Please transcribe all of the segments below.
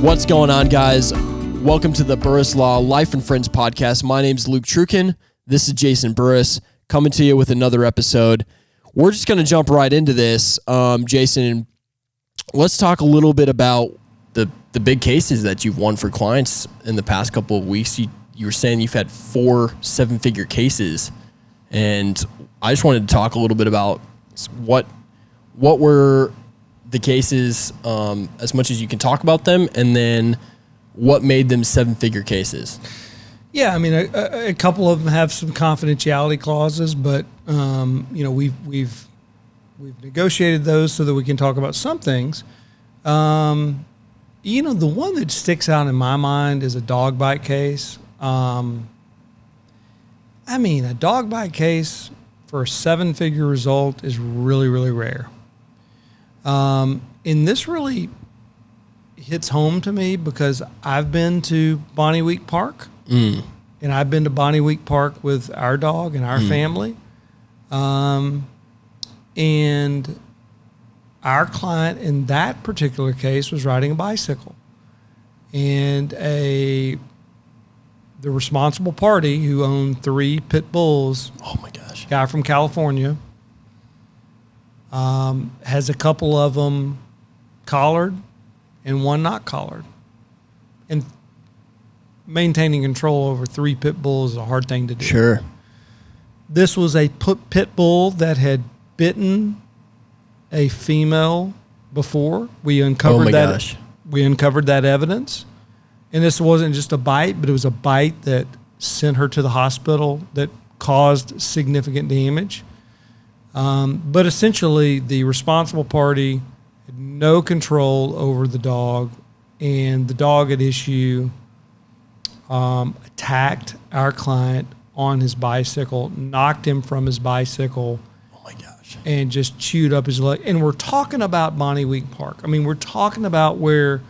What's going on, guys? Welcome to the Burress Law Life and Friends podcast. My name's Luke Trukin. This is Jason Burress coming to you with another episode. We're just going to jump right into this. Jason, let's talk a little bit about the big cases that you've won for clients in the past couple of weeks. You were saying you've had 4 7-figure cases, and I just wanted to talk a little bit about what were the cases, as much as you can talk about them, and then what made them 7-figure cases. Yeah, I mean, a couple of them have some confidentiality clauses, but we've negotiated those so that we can talk about some things. The one that sticks out in my mind is a dog bite case. A dog bite case for a 7-figure result is really, really rare. And this really hits home to me because I've been to Bonnie Week Park, and I've been to Bonnie Week Park with our dog and our family. And our client in that particular case was riding a bicycle, and the responsible party who owned 3 pit bulls, Oh my gosh, guy from California, has a couple of them collared and one not collared. And maintaining control over 3 pit bulls is a hard thing to do. Sure. This was a pit bull that had bitten a female before. We uncovered Gosh. We uncovered that evidence. And this wasn't just a bite, but it was a bite that sent her to the hospital that caused significant damage. But essentially, the responsible party had no control over the dog, and the dog at issue attacked our client on his bicycle, knocked him from his bicycle, and just chewed up his leg. And we're talking about Bonnie Week Park. I mean, we're talking about where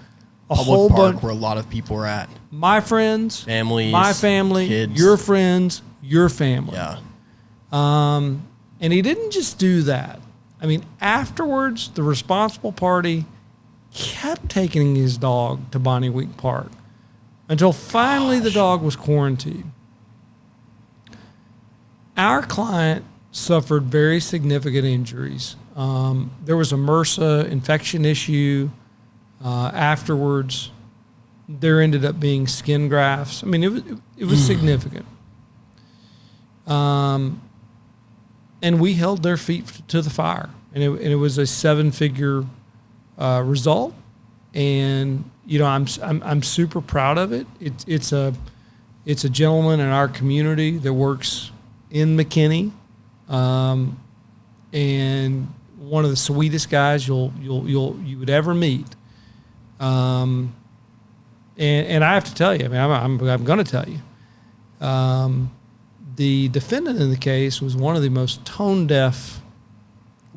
a whole bunch, where a lot of people are at. my friends, Families, my family, kids. your friends, your family. Yeah. And he didn't just do that. I mean, afterwards, the responsible party kept taking his dog to Bonnie Week Park until finally the dog was quarantined. Our client suffered very significant injuries. There was a MRSA infection issue. Afterwards, there ended up being skin grafts. I mean, it was significant. And we held their feet to the fire, and it was a 7-figure result. And I'm super proud of it. It's a gentleman in our community that works in McKinney, and one of the sweetest guys you would ever meet. And I have to tell you, I mean, I'm going to tell you, the defendant in the case was one of the most tone-deaf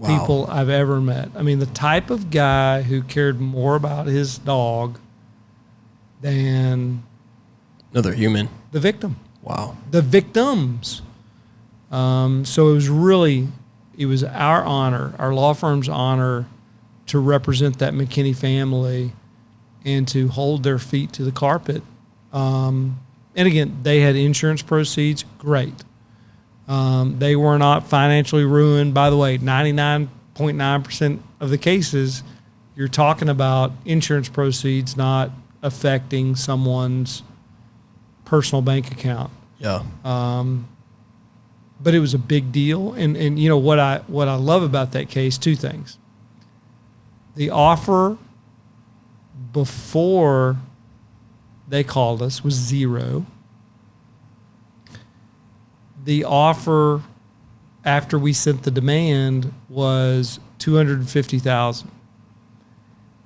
people I've ever met. I mean, the type of guy who cared more about his dog than Another human. the victim. Wow. The victims. So it was our honor, our law firm's honor, to represent that McKinney family and to hold their feet to the carpet. And again, they had insurance proceeds. Great. They were not financially ruined. By the way, 99.9% of the cases, you're talking about insurance proceeds not affecting someone's personal bank account. Yeah. But it was a big deal. And what I love about that case, 2 things. The offer before they called us was 0. The offer after we sent the demand was $250,000.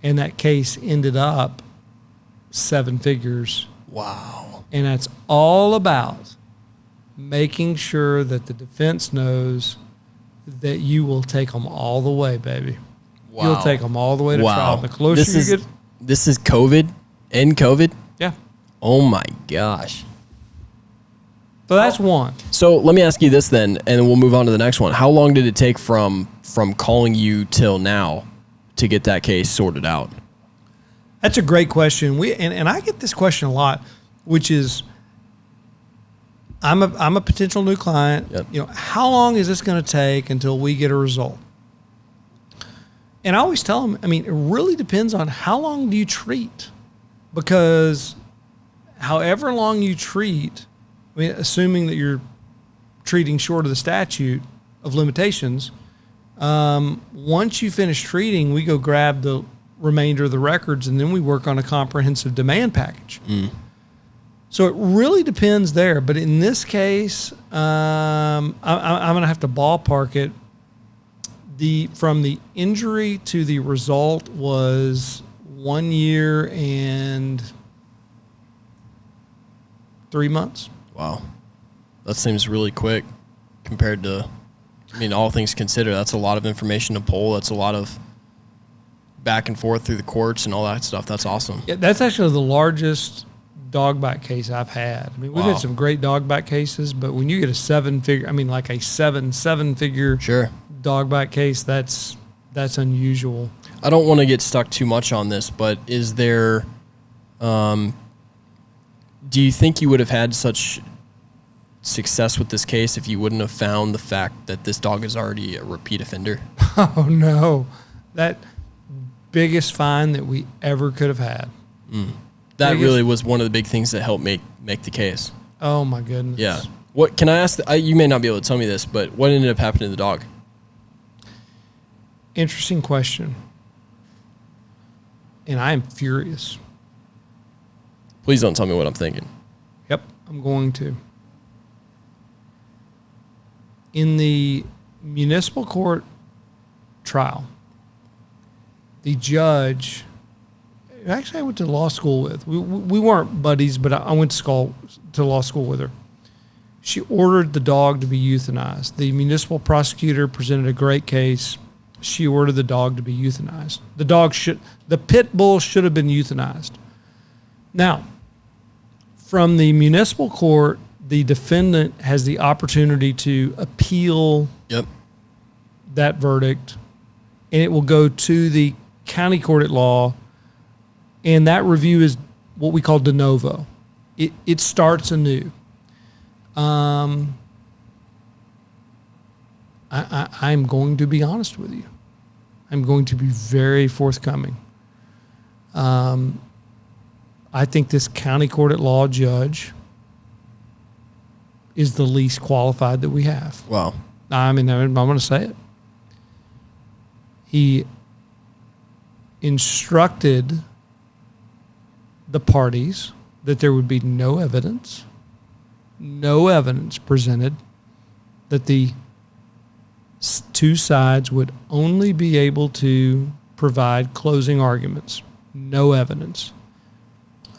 And that case ended up 7 figures. Wow. And that's all about making sure that the defense knows that you will take them all the way, baby. Wow. You'll take them all the way to trial. The closer you get. This is COVID? End COVID? Yeah. Oh my gosh. So that's one. So let me ask you this then, and we'll move on to the next one. How long did it take from calling you till now to get that case sorted out? That's a great question. And I get this question a lot, which is, I'm a potential new client. Yep. How long is this going to take until we get a result? And I always tell them, it really depends on how long do you treat, because however long you treat, assuming that you're treating short of the statute of limitations, once you finish treating, we go grab the remainder of the records, and then we work on a comprehensive demand package. So it really depends there. But in this case, I'm going to have to ballpark it. From the injury to the result was 1 year and 3 months. Wow. That seems really quick compared to, all things considered, that's a lot of information to pull. That's a lot of back and forth through the courts and all that stuff. That's awesome. Yeah, that's actually the largest dog bite case I've had. We've had some great dog bite cases, but when you get a seven-figure Sure. dog bite case, that's unusual. I don't want to get stuck too much on this, but is there, do you think you would have had such success with this case if you wouldn't have found the fact that this dog is already a repeat offender? Oh, no. That biggest fine that we ever could have had. That really was one of the big things that helped make the case. Oh, my goodness. Yeah. What can I ask? You may not be able to tell me this, but what ended up happening to the dog? Interesting question. And I am furious. Please don't tell me what I'm thinking. Yep, I'm going to. In the municipal court trial, the judge, actually I went to law school with, we weren't buddies, but I went to law school with her. She ordered the dog to be euthanized. The municipal prosecutor presented a great case. She ordered the dog to be euthanized. The pit bull should have been euthanized. Now, from the municipal court, the defendant has the opportunity to appeal that verdict, and it will go to the county court at law, and that review is what we call de novo. It starts anew. I'm going to be honest with you. I'm going to be very forthcoming. I think this county court at law judge is the least qualified that we have. Wow. I'm going to say it. He instructed the parties that there would be no evidence presented, that the two sides would only be able to provide closing arguments. No evidence.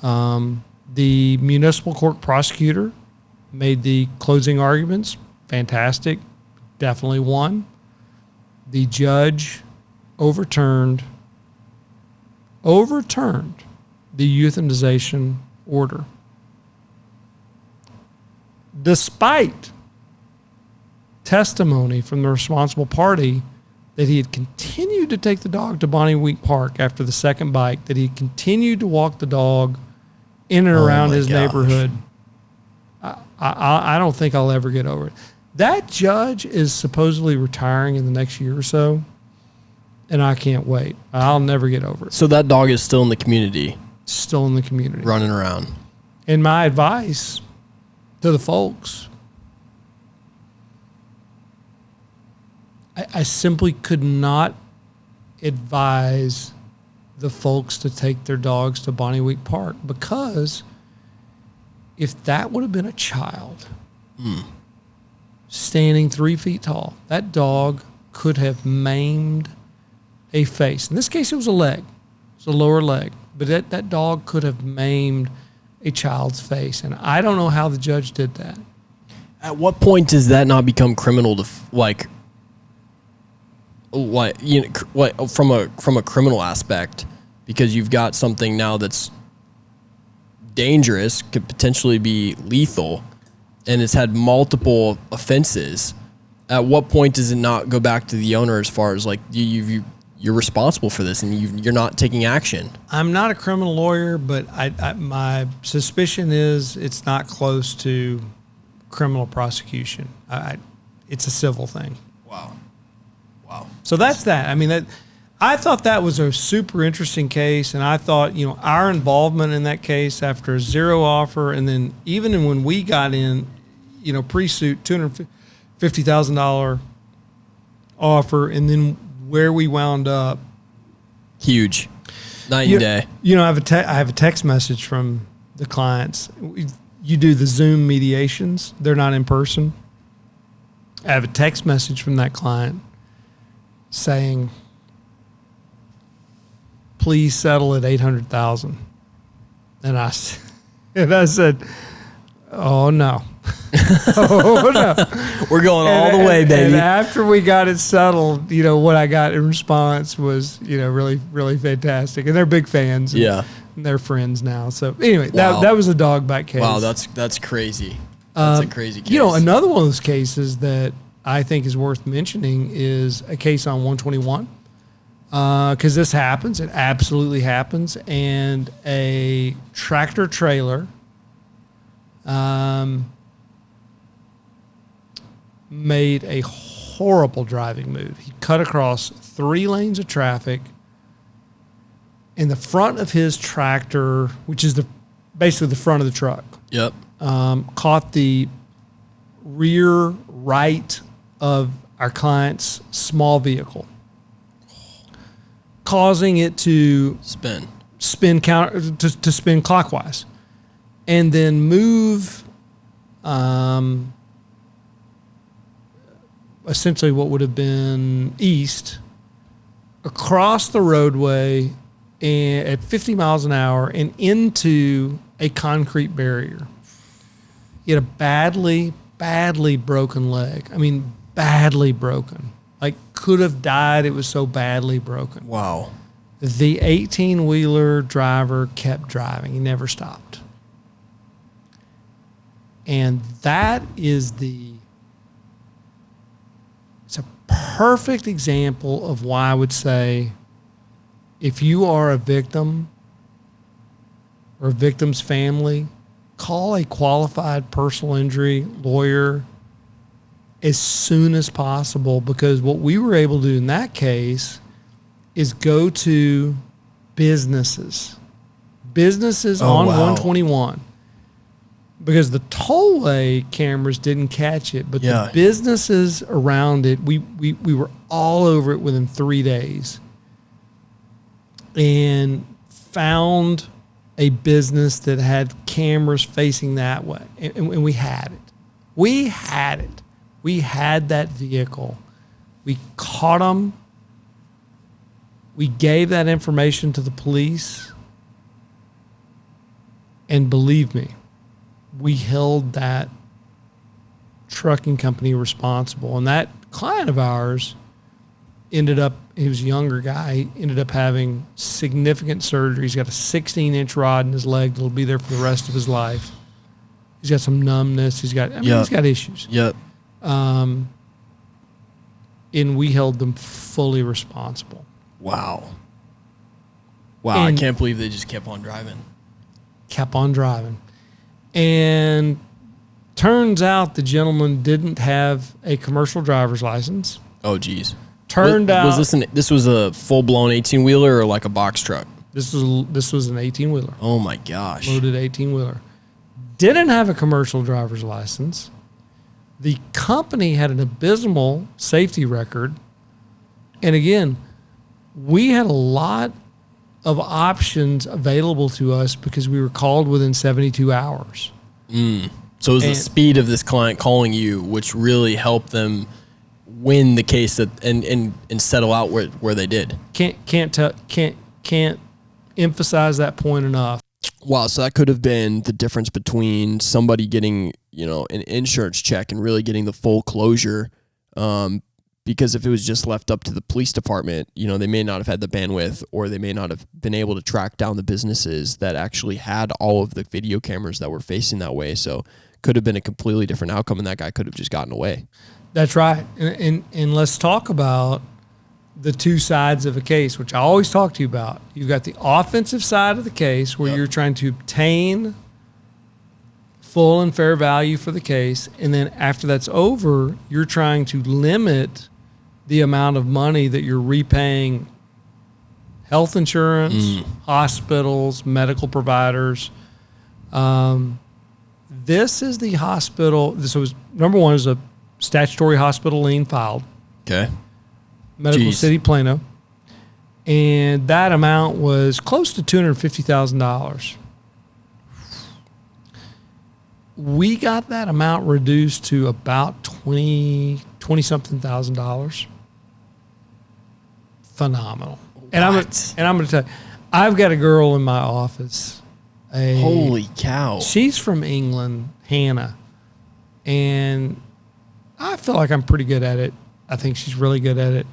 The municipal court prosecutor made the closing arguments. Fantastic. Definitely won. The judge overturned the euthanization order, despite testimony from the responsible party that he had continued to take the dog to Bonnie Week Park after the second bite, that he continued to walk the dog in and around his neighborhood. I don't think I'll ever get over it. That judge is supposedly retiring in the next year or so, and I can't wait. I'll never get over it. So that dog is still in the community? Still in the community. Running around. And my advice to the folks, I simply could not advise the folks to take their dogs to Bonnie Week Park, because if that would have been a child standing 3 feet tall, that dog could have maimed a face. In this case, it was a leg. It's a lower leg. But that dog could have maimed a child's face. And I don't know how the judge did that. At what point does that not become criminal to from a criminal aspect? Because you've got something now that's dangerous, could potentially be lethal, and it's had multiple offenses. At what point does it not go back to the owner as far as like you you're responsible for this and you're not taking action. I'm not a criminal lawyer, but my suspicion is it's not close to criminal prosecution. It's a civil thing. Wow. So that's that. I mean, I thought that was a super interesting case, and I thought, our involvement in that case after a zero offer, and then even when we got in, pre-suit, $250,000 offer, and then where we wound up. Huge. Night and day. I have a text message from the clients. You do the Zoom mediations. They're not in person. I have a text message from that client saying, please settle at $800,000. And I said, oh no. Oh no. We're going all the way, baby. And after we got it settled, what I got in response was, really, really fantastic. And they're big fans. And they're friends now. So anyway, that was a dog bite case. Wow, that's crazy. That's a crazy case. Another one of those cases that I think is worth mentioning is a case on 121. Because this happens. It absolutely happens. And a tractor trailer made a horrible driving move. He cut across 3 lanes of traffic, and the front of his tractor, which is basically the front of the truck, caught the rear right of our client's small vehicle, causing it to spin clockwise, and then move essentially what would have been east across the roadway at 50 miles an hour and into a concrete barrier. He had a badly broken leg. I mean, badly broken. Like, could have died. It was so badly broken. Wow. The 18-wheeler driver kept driving. He never stopped. And that is it's a perfect example of why I would say, if you are a victim or a victim's family, call a qualified personal injury lawyer as soon as possible, because what we were able to do in that case is go to businesses on 121, because the tollway cameras didn't catch it, but the businesses around it, we were all over it within 3 days, and found a business that had cameras facing that way, and we had it. We had that vehicle. We caught them. We gave that information to the police. And believe me, we held that trucking company responsible. And that client of ours ended up, he was a younger guy, he ended up having significant surgery. He's got a 16-inch rod in his leg that'll be there for the rest of his life. He's got some numbness. He's got issues. Yep. And we held them fully responsible. Wow. And I can't believe they just kept on driving. And turns out the gentleman didn't have a commercial driver's license. Oh, geez. This was a full-blown 18-wheeler or like a box truck? This was an 18-wheeler. Oh, my gosh. Loaded 18-wheeler. Didn't have a commercial driver's license. The company had an abysmal safety record. And again, we had a lot of options available to us because we were called within 72 hours. So it was the speed of this client calling you, which really helped them win the case and settle out where they did. Can't emphasize that point enough. Wow, so that could have been the difference between somebody getting, an insurance check and really getting the full closure. Because if it was just left up to the police department, they may not have had the bandwidth, or they may not have been able to track down the businesses that actually had all of the video cameras that were facing that way. So could have been a completely different outcome, and that guy could have just gotten away. That's right. And let's talk about the two sides of a case, which I always talk to you about. You've got the offensive side of the case where you're trying to obtain full and fair value for the case. And then after that's over, you're trying to limit the amount of money that you're repaying health insurance, hospitals, medical providers. This is the hospital. This was, number one, is a statutory hospital lien filed. Okay. Medical City, Plano. And that amount was close to $250,000. We got that amount reduced to about $20-something thousand. Phenomenal. And I'm going to tell you, I've got a girl in my office. Holy cow. She's from England, Hannah. And I feel like I'm pretty good at it. I think she's really good at it.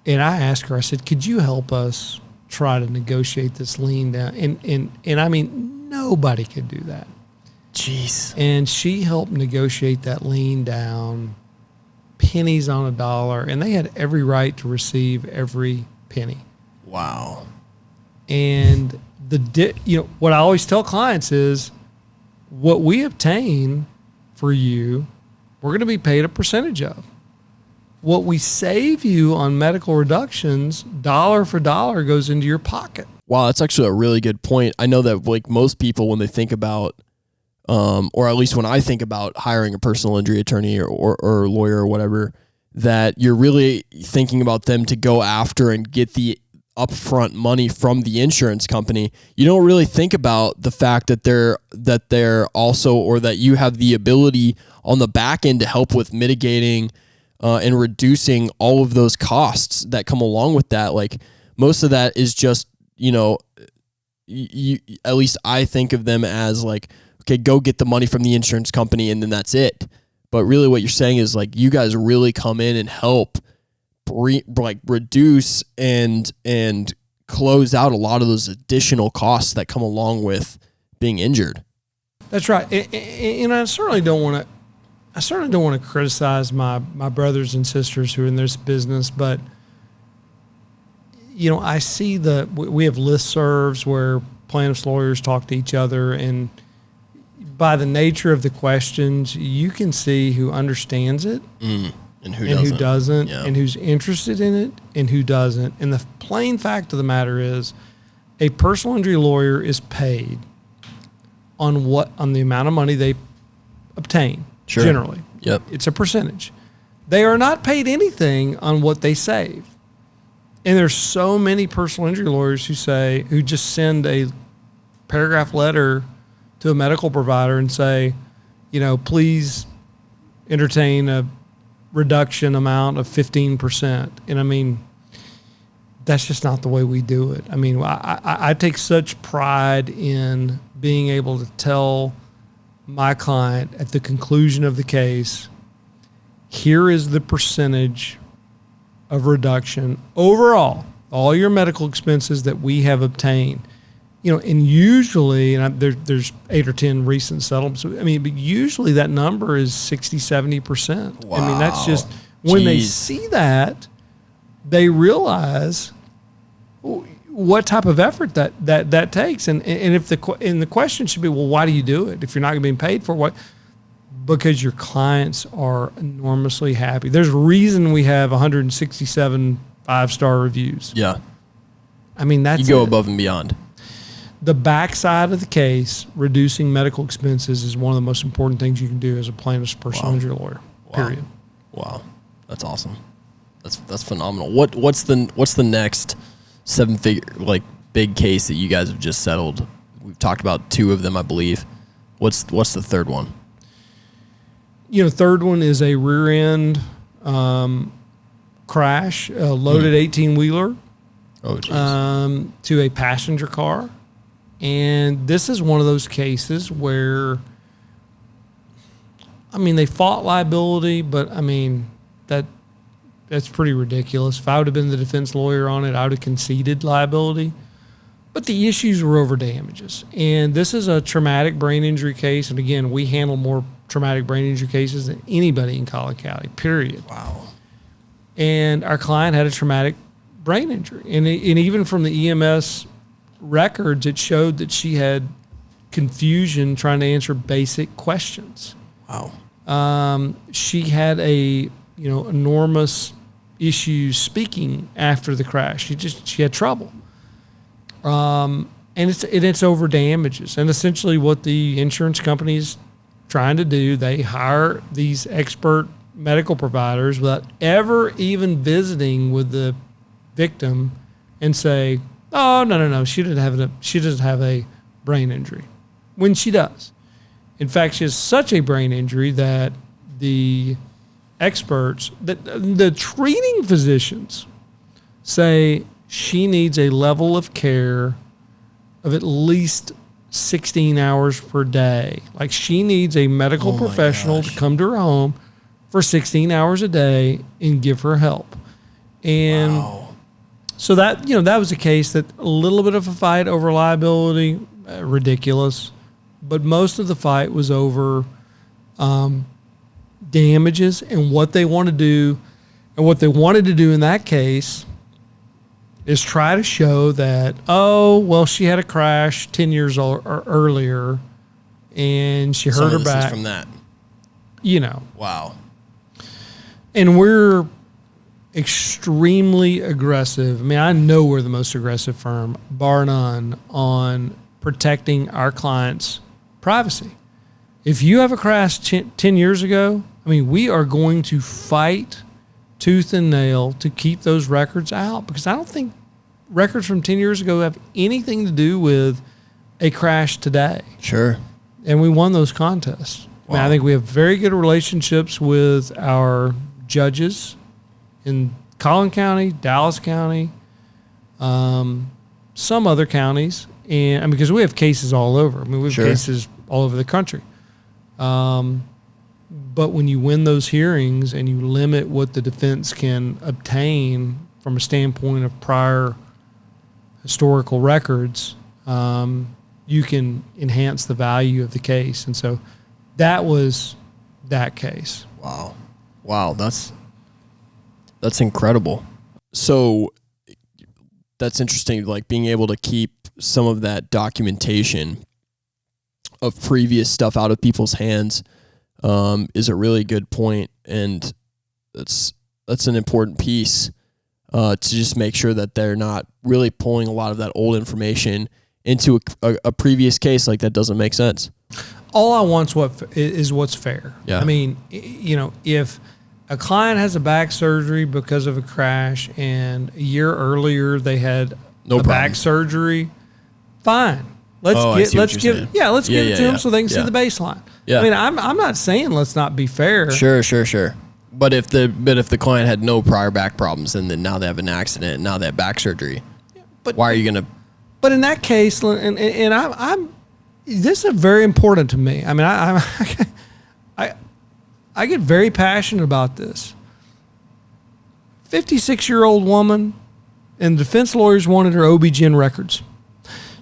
And I asked her, I said, could you help us try to negotiate this lien down? And I mean, nobody could do that. Jeez. And she helped negotiate that lien down, pennies on a dollar, and they had every right to receive every penny. Wow. And what I always tell clients is, what we obtain for you, we're going to be paid a percentage of. What we save you on medical reductions, dollar for dollar, goes into your pocket. Wow, that's actually a really good point. I know that like most people, when they think about, or at least when I think about hiring a personal injury attorney or lawyer or whatever, that you're really thinking about them to go after and get the upfront money from the insurance company. You don't really think about the fact that they're also, or that you have the ability on the back end to help with mitigating and reducing all of those costs that come along with that. Like most of that is just, at least I think of them as like, okay, go get the money from the insurance company and then that's it. But really what you're saying is like, you guys really come in and help reduce and close out a lot of those additional costs that come along with being injured. That's right. And I certainly don't want to criticize my brothers and sisters who are in this business, but I see we have listservs where plaintiffs' lawyers talk to each other, and by the nature of the questions, you can see who understands it and who doesn't, yeah. And who's interested in it and who doesn't. And the plain fact of the matter is, a personal injury lawyer is paid on the amount of money they obtain. Sure. Generally. Yep. It's a percentage. They are not paid anything on what they save. And there's so many personal injury lawyers who just send a paragraph letter to a medical provider and say, please entertain a reduction amount of 15%. And I mean, that's just not the way we do it. I mean, I take such pride in being able to tell my client at the conclusion of the case, here is the percentage of reduction overall, all your medical expenses that we have obtained. And usually, there's 8 or 10 recent settlements. I mean, but usually that number is 60, 70%. Wow. I mean, that's just, when they see that, they realize what type of effort that takes. And if the question should be, well, why do you do it if you're not going to be paid for what? Because your clients are enormously happy. There's a reason we have 167 5-star reviews. Yeah. I mean, that's, you go above and beyond. The backside of the case, reducing medical expenses, is one of the most important things you can do as a plaintiff's personal injury lawyer. Period. Wow. That's awesome. That's phenomenal. What's the next 7-figure big case that you guys have just settled? We've talked about 2 of them, I believe. What's the third one? Third one is a rear end crash, a loaded 18-wheeler to a passenger car. And this is one of those cases where, I mean, they fought liability, but I mean, that's pretty ridiculous. If I would have been the defense lawyer on it, I would have conceded liability. But the issues were over damages. And this is a traumatic brain injury case. And again, we handle more traumatic brain injury cases than anybody in Collin County, period. Wow. and our client had a traumatic brain injury. And even from the EMS records, it showed that she had confusion trying to answer basic questions. Wow. She had enormous issues speaking after the crash. She had trouble. And it's over damages. And essentially what the insurance company is trying to do, they hire these expert medical providers without ever even visiting with the victim and say, oh, no, she doesn't have a brain injury, when she does. In fact, she has such a brain injury that the experts, the treating physicians say she needs a level of care of at least 16 hours per day. Like, she needs a medical professional to come to her home for 16 hours a day and give her help. And so that was a case that a little bit of a fight over liability, ridiculous. But most of the fight was over damages and what they want to do. And what they wanted to do in that case is try to show that, she had a crash 10 years earlier and she hurt her back. From that. Wow. And we're extremely aggressive. I mean, I know we're the most aggressive firm, bar none, on protecting our clients' privacy. If you have a crash 10 years ago, I mean, we are going to fight tooth and nail to keep those records out, because I don't think records from 10 years ago have anything to do with a crash today. Sure. And we won those contests. Wow. I mean, I think we have very good relationships with our judges in Collin County, Dallas County, some other counties, and because we have cases all over. I mean, we have cases all over the country. But when you win those hearings and you limit what the defense can obtain from a standpoint of prior historical records, you can enhance the value of the case. And so that was that case. Wow, that's incredible. So that's interesting, like being able to keep some of that documentation of previous stuff out of people's hands is a really good point, and that's an important piece to just make sure that they're not really pulling a lot of that old information into a previous case. Like, that doesn't make sense. All I want is what's fair. Yeah. I mean, if a client has a back surgery because of a crash and a year earlier they had back surgery, fine. Let's give it to them so they can see the baseline. Yeah. I mean, I'm not saying let's not be fair. Sure. But if the client had no prior back problems and then now they have an accident and now they have back surgery, why are you going to? But in that case, and I'm this is very important to me. I mean, I get very passionate about this. 56-year-old woman, and the defense lawyers wanted her OB-GYN records.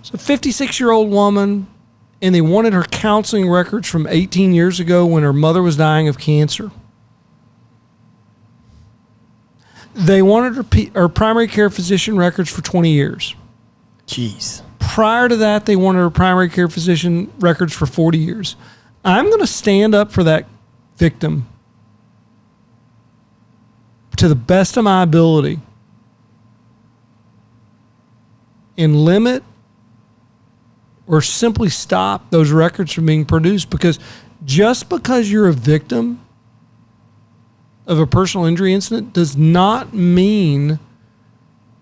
So 56-year-old woman, and they wanted her counseling records from 18 years ago when her mother was dying of cancer. They wanted her primary care physician records for 20 years. Jeez. Prior to that, they wanted her primary care physician records for 40 years. I'm going to stand up for that victim to the best of my ability and limit or simply stop those records from being produced, because just because you're a victim of a personal injury incident does not mean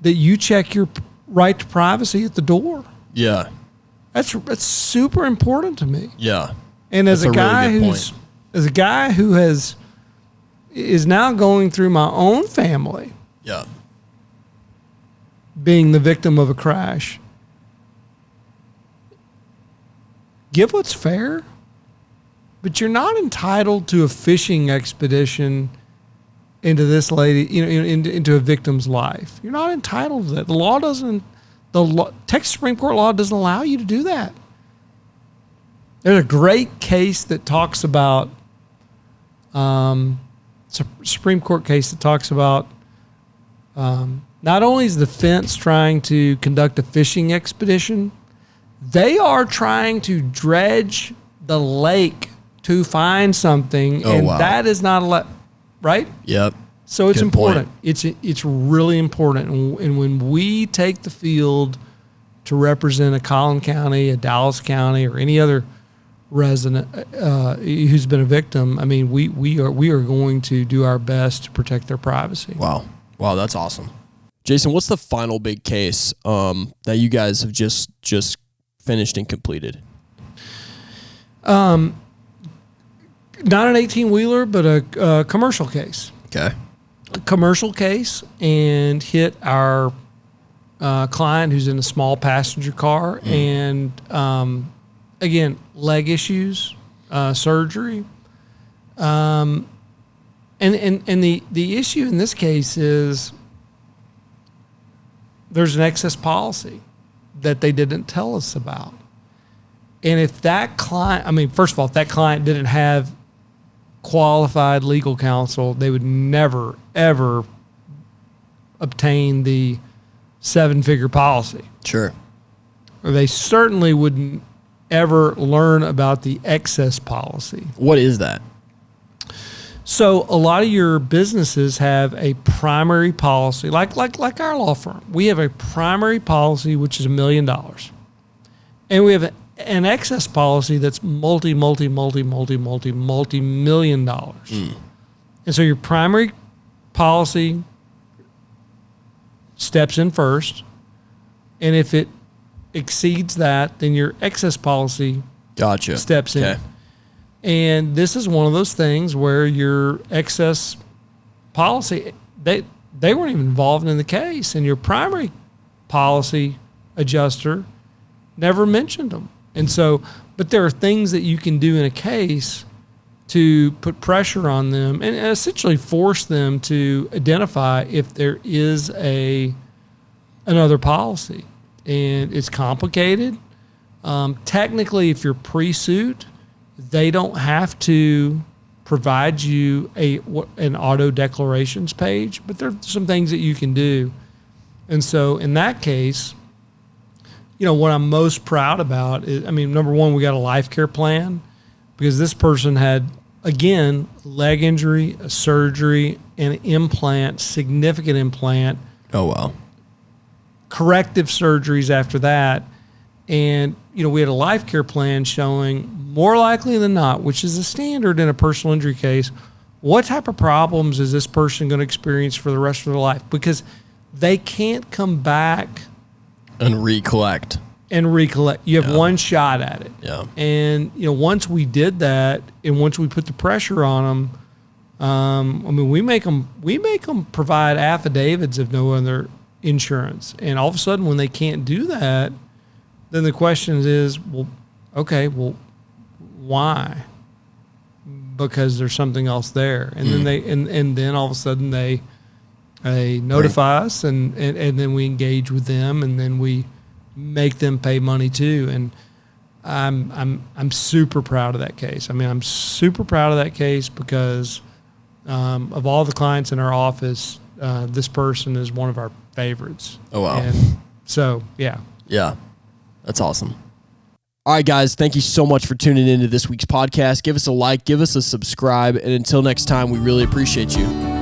that you check your right to privacy at the door. Yeah. That's super important to me. Yeah. And as a guy who is now going through my own family, being the victim of a crash, give what's fair, but you're not entitled to a fishing expedition into this lady, into a victim's life. You're not entitled to that. The law doesn't. Texas Supreme Court law doesn't allow you to do that. There's a great case that talks about Supreme Court case that talks about Not only is the fence trying to conduct a fishing expedition, they are trying to dredge the lake to find something, that is not allowed, right? Yep. So it's Good important. point. It's really important. And when we take the field to represent a Collin County, a Dallas County, or any other resident who's been a victim, I mean, we are going to do our best to protect their privacy. Wow, that's awesome. Jason, what's the final big case that you guys have just finished and completed? Not an 18-wheeler, but a commercial case. Okay. A commercial case, and hit our client who's in a small passenger car, and again, leg issues, surgery, and the issue in this case is there's an excess policy that they didn't tell us about. And if that client, I mean, first of all, if that client didn't have qualified legal counsel, they would never, ever obtain the 7-figure policy. Sure. Or they certainly wouldn't ever learn about the excess policy. What is that? So a lot of your businesses have a primary policy, like our law firm. We have a primary policy, which is $1 million. And we have an excess policy that's multi-million dollars. And so your primary policy steps in first. And if it exceeds that, then your excess policy steps in. And this is one of those things where your excess policy, they weren't even involved in the case, and your primary policy adjuster never mentioned them. And so, but there are things that you can do in a case to put pressure on them and essentially force them to identify if there is another policy. And it's complicated. Technically, if you're pre-suit, they don't have to provide you an auto declarations page, but there are some things that you can do. And so in that case, what I'm most proud about is, I mean, number one, we got a life care plan because this person had, again, leg injury, a surgery, an implant, significant implant. Oh, wow. Corrective surgeries after that. And, we had a life care plan showing more likely than not, which is a standard in a personal injury case, what type of problems is this person going to experience for the rest of their life? Because they can't come back and recollect. You have one shot at it. Yeah. And, once we did that and once we put the pressure on them, we make them provide affidavits of no other insurance. And all of a sudden when they can't do that, then the question is, why? Because there's something else there. And then and then all of a sudden they notify us and then we engage with them and then we make them pay money too. And I'm super proud of that case. I mean, I'm super proud of that case because of all the clients in our office, this person is one of our favorites. Oh, wow. And so, yeah. Yeah. That's awesome. All right, guys, thank you so much for tuning into this week's podcast. Give us a like, give us a subscribe, and until next time, we really appreciate you.